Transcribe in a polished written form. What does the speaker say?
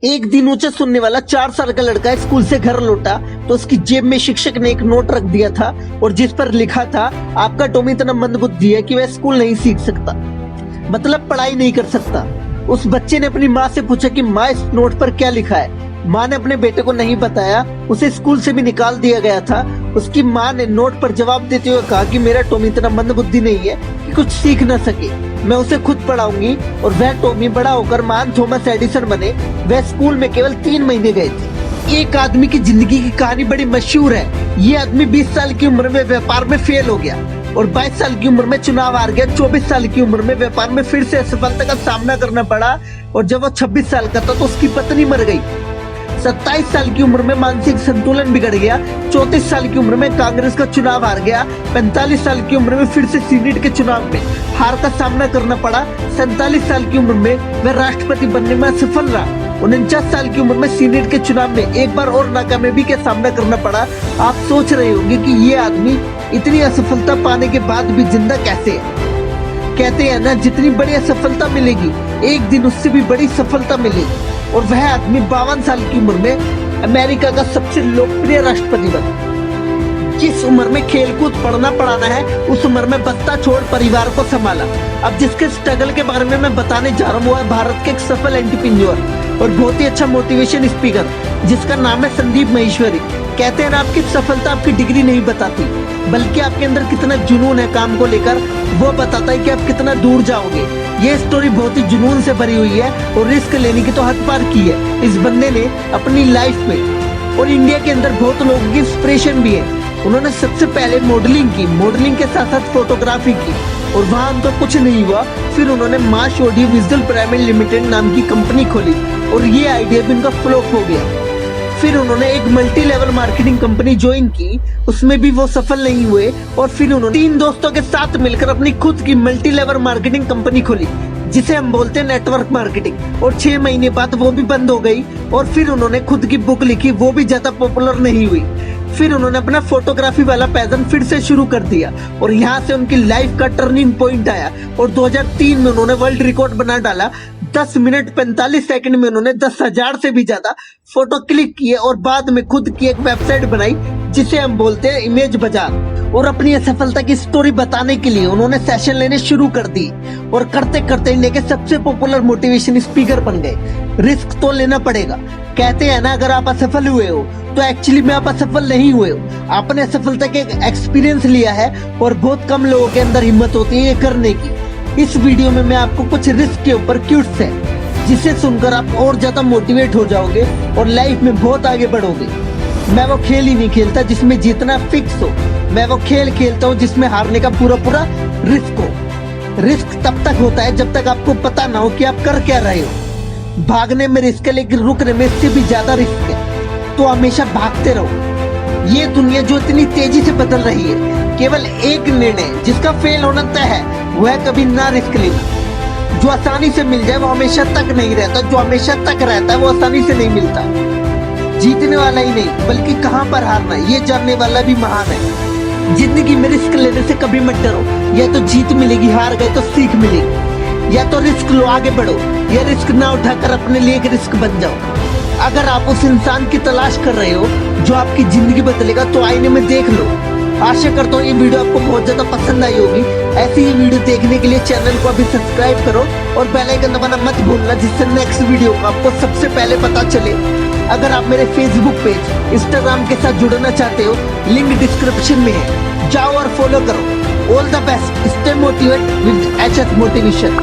एक दिन ऊंचा सुनने वाला 4 साल का लड़का स्कूल से घर लौटा तो उसकी जेब में शिक्षक ने एक नोट रख दिया था और जिस पर लिखा था, आपका टॉमी इतना मंदबुद्धि है कि वह स्कूल नहीं सीख सकता, मतलब पढ़ाई नहीं कर सकता। उस बच्चे ने अपनी माँ से पूछा कि माँ, इस नोट पर क्या लिखा है। माँ ने अपने बेटे को नहीं बताया, उसे स्कूल से भी निकाल दिया गया था। उसकी माँ ने नोट पर जवाब देते हुए कहा कि मेरा टॉमी इतना मंदबुद्धि नहीं है कि कुछ सीख न सके, मैं उसे खुद पढ़ाऊंगी। और वह टॉमी बड़ा होकर महान थॉमस एडिसन बने। वह स्कूल में केवल 3 महीने गए थे। एक आदमी की जिंदगी की कहानी बड़ी मशहूर है। ये आदमी 20 साल की उम्र में व्यापार में फेल हो गया और 22 साल की उम्र में चुनाव हार गया। 24 साल की उम्र में व्यापार में फिर से असफलता का सामना करना पड़ा और जब वो 26 साल का था तो उसकी पत्नी मर गई। 27 साल की उम्र में मानसिक संतुलन बिगड़ गया। 34 साल की उम्र में कांग्रेस का चुनाव हार गया। 45 साल की उम्र में फिर से सीनेट के चुनाव में हार का सामना करना पड़ा। 47 साल की उम्र में वह राष्ट्रपति बनने में असफल रहा। 49 साल की उम्र में सीनेट के चुनाव में एक बार और नाकामयाबी का सामना करना पड़ा। आप सोच रहे होंगे कि ये आदमी इतनी असफलता पाने के बाद भी जिंदा कैसे है। कहते हैं ना, जितनी बड़ी असफलता मिलेगी एक दिन उससे भी बड़ी सफलता मिलेगी। और वह आदमी 52 साल की उम्र में अमेरिका का सबसे लोकप्रिय राष्ट्रपति बना। जिस उम्र में खेलकूद पढ़ना पढ़ाना है, उस उम्र में बस्ता छोड़ परिवार को संभाला। अब जिसके स्ट्रगल के बारे में मैं बताने जा रहा हूँ वो है भारत के एक सफल एंटरप्रेन्योर और बहुत ही अच्छा मोटिवेशन स्पीकर जिसका नाम है संदीप माहेश्वरी। कहते हैं ना, आपकी सफलता आपकी डिग्री नहीं बताती बल्कि आपके अंदर कितना जुनून है काम को लेकर, वो बताता है कि आप कितना दूर जाओगे। ये स्टोरी बहुत ही जुनून से भरी हुई है और रिस्क लेने की तो हद पार की है इस बंदे ने अपनी लाइफ में। और इंडिया के अंदर बहुत लोगों की इंस्पिरेशन भी है। उन्होंने सबसे पहले मॉडलिंग की, मॉडलिंग के साथ साथ फोटोग्राफी की और वहां उनका कुछ नहीं हुआ। फिर उन्होंने माश ऑडियो विजुअल प्राइवेट लिमिटेड नाम की कंपनी खोली और ये आइडिया भी उनका फ्लॉप हो गया। फिर उन्होंने एक multi level marketing company join की, उसमें भी वो सफल नहीं हुए। और फिर उन्होंने 3 दोस्तों के साथ मिलकर अपनी खुद की मल्टी लेवल मार्केटिंग कंपनी खोली जिसे हम बोलते हैं नेटवर्क मार्केटिंग। और 6 महीने बाद वो भी बंद हो गई। और फिर उन्होंने खुद की बुक लिखी, वो भी ज्यादा पॉपुलर नहीं हुई। फिर उन्होंने अपना फोटोग्राफी वाला पैशन फिर से शुरू कर दिया और यहाँ से उनकी लाइफ का टर्निंग पॉइंट आया। और 2003 में उन्होंने वर्ल्ड रिकॉर्ड बना डाला। 10 मिनट 45 सेकंड में उन्होंने 10,000 से भी ज्यादा फोटो क्लिक किए और बाद में खुद की एक वेबसाइट बनाई जिसे हम बोलते हैं इमेज बाजार। और अपनी असफलता की स्टोरी बताने के लिए उन्होंने सेशन लेने शुरू कर दी और करते करते इंडिया के सबसे पॉपुलर मोटिवेशन स्पीकर बन गए। रिस्क तो लेना पड़ेगा। कहते हैं ना, अगर आप असफल हुए हो तो एक्चुअली में आप असफल नहीं हुए हो, आपने असफलता के एक्सपीरियंस लिया है। और बहुत कम लोगों के अंदर हिम्मत होती है ये करने की। इस वीडियो में मैं आपको कुछ रिस्क के ऊपर क्यूट्स है जिसे सुनकर आप और ज्यादा मोटिवेट हो जाओगे और लाइफ में बहुत आगे बढ़ोगे। मैं वो खेल ही नहीं खेलता जिसमें जीतना फिक्स हो, मैं वो खेल खेलता हूँ जिसमें हारने का पूरा पूरा रिस्क हो। रिस्क तब तक होता है जब तक आपको पता ना हो कि आप कर क्या रहे हो। भागने में रिस्क है लेकिन रुकने में इससे भी ज्यादा रिस्क है, तो हमेशा भागते रहो। ये दुनिया जो इतनी तेजी से बदल रही है, केवल एक निर्णय जिसका फेल होना तय है वो है कभी ना रिस्क लेना। जो आसानी से मिल जाए वो हमेशा तक नहीं रहता, जो हमेशा तक रहता है वो आसानी से नहीं मिलता। जीतने वाला ही नहीं बल्कि कहाँ पर हारना ये जानने वाला भी महान है। जिंदगी में रिस्क लेने से कभी मत डरो, या तो जीत मिलेगी, हार गए तो सीख मिलेगी। या तो रिस्क लो, आगे बढ़ो, या रिस्क ना उठाकर अपने लिए एक रिस्क बन जाओ। अगर आप उस इंसान की तलाश कर रहे हो जो आपकी जिंदगी बदलेगा तो आईने में देख लो। आशा करता हूँ ये वीडियो आपको बहुत ज्यादा पसंद आई होगी। ऐसी ही वीडियो देखने के लिए चैनल को अभी सब्सक्राइब करो और बेल आइकन दबाना मत भूलना जिससे नेक्स्ट वीडियो आपको सबसे पहले पता चले। अगर आप मेरे फेसबुक पेज, इंस्टाग्राम के साथ जुड़ना चाहते हो, लिंक डिस्क्रिप्शन में है, जाओ और फॉलो करो। All the best, stay motivate with HS motivation.